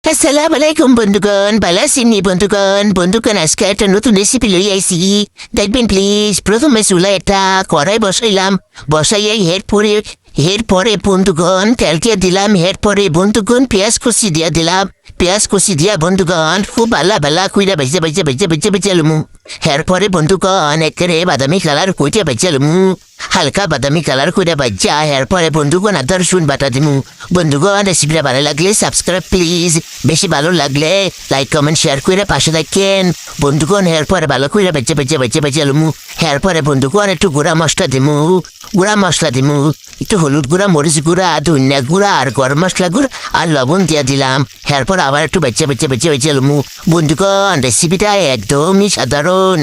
আসসালামু আলাইকুম বন্ধুগণ, ভালো আছেন বন্ধুগণ আজকে একটা নতুন রেসিপি লই আইছি। দেখবেন প্লিজ। প্রথমে চুলা একটা কড়াই বসাইয়া এরপরে বন্ধুগণ তেল দিয়ে দিলাম। এরপরে বন্ধুগণ পেঁয়াজ কুচি দিয়া বন্ধুগণ খুব ভালা কইরা বেজে লুমু। এরপরে বন্ধুগণ একেবারে বাদামি কালার কইটা বেজে লুমু। হালকা বাদামি কালার কইরা বাজ্যা। এরপরে বন্ধুগণ আদা রসুন বাটা দিমু। বন্ধুগণ রেসিপিটা ভালো লাগলে সাবস্ক্রাইব প্লিজ। বেশি ভালো লাগলে লাইক কমেন্ট শেয়ার করে পাশে থাকেন বন্ধুগণ। এরপরে ভালো কইরা বেজে লুমু। এরপরে বন্ধুগণ একটু গুঁড়া মশলা দিমু। একটু হলুদ গুঁড়া, মরিচ গুঁড়া, ধনিয়া গুঁড়া আর গরম মশলা গুঁড়া আর লবণ দিয়ে দিলাম। এরপর আবার একটু বেজে লুমু। বন্ধুগণ রেসিপিটা একদমই সাধারণ,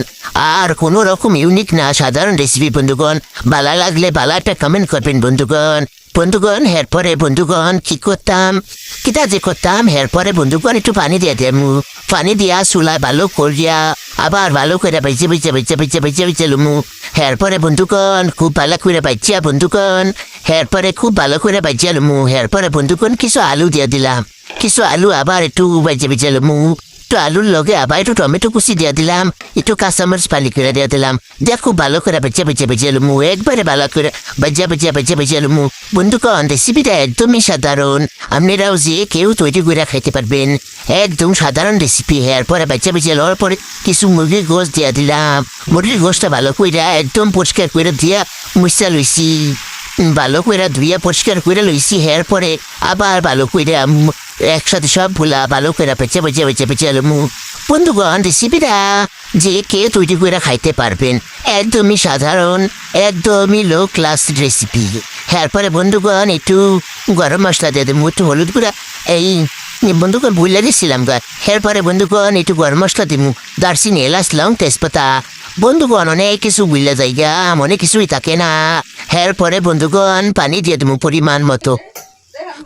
আর কোনো রকম ইউনিক না, সাধারণ রেসিপি বন্ধুগণ। ভালো লাগলে ভালো একটা কমেন্ট করবেন বন্ধুগণ। এরপরে বন্ধুগণ করতাম এরপরে বন্ধুগণ একটু পানি দিয়ে দেবো। পানি দিয়া চুলায় ভালো করিয়া আবার ভালো করে বেজে লুমু। এরপরে বন্ধুগণ খুব ভালো করে বাজিয়া বন্ধুগণ। এরপরে খুব ভালো করে বাজিয়া লুমু। এরপরে বন্ধুগণ কিছু আলু দিয়ে দিলাম। কিছু আলু আবার একটু বেজে লুমু। একটু আলুর লগে আবার একটু টমেটো কুচি দিয়ে দিলাম। একটু কাঁচামরিচ পানি করে দিয়ে দিলাম। দিয়ে খুব ভালো করে বেজে লুমু। একবারে ভালো করে বেজে লুমু। বন্ধুগণ রেসিপিটা একদমই সাধারণ, আপনারাও যে কেউ তৈরি করে খাইতে পারবেন। একদম সাধারণ রেসিপি। এরপরে বেজে লওয়ার পরে কিছু মুরগির গোশ দিয়ে দিলাম। মুরগির গোশটা ভালো করে একদম পরিষ্কার করে দিয়া মুছা লইছি। ভালো করে ধুইয়া পরিষ্কার করে লইছি। এরপরে আবার ভালো করে একসাথে সব ভুলা ভালো করে বেজে লমু। বন্ধুগণ রেসিপিটা যে কেউ তৈরি করে খাইতে পারবেন। একদমই সাধারণ, একদমই লো ক্লাস রেসিপি। এরপরে বন্ধুগণ একটু গরম মশলা দিয়ে দেবো, একটু হলুদ গুঁড়া এই বন্ধুগণ ভুলে দিচ্ছিলাম গা। এরপরে বন্ধুগণ একটু গরম মশলা দিব, দারচিনি, এলাচ, লং, তেজপাতা। বন্ধুগণ অনেক কিছু বুঝলে জায়গা, অনেক কিছুই থাকে না। এরপরে বন্ধুগণ পানি দিয়ে দেবো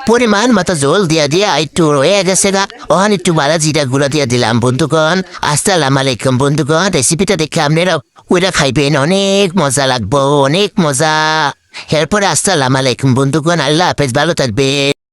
পরিমাণ মতো জল দিয়া একটু রয়ে গেছে গা। ওখানে একটু বালা জিরা গুঁড়া দিয়ে দিলাম বন্ধুগণ। আসসালামু আলাইকুম বন্ধুগণ। রেসিপিটা দেখে আপনারা ওইটা খাইবেন, অনেক মজা লাগবো, অনেক মজা। এরপরে আসসালামু আলাইকুম বন্ধুগণ। আল্লাহ হাফেজ, ভালো থাকবে।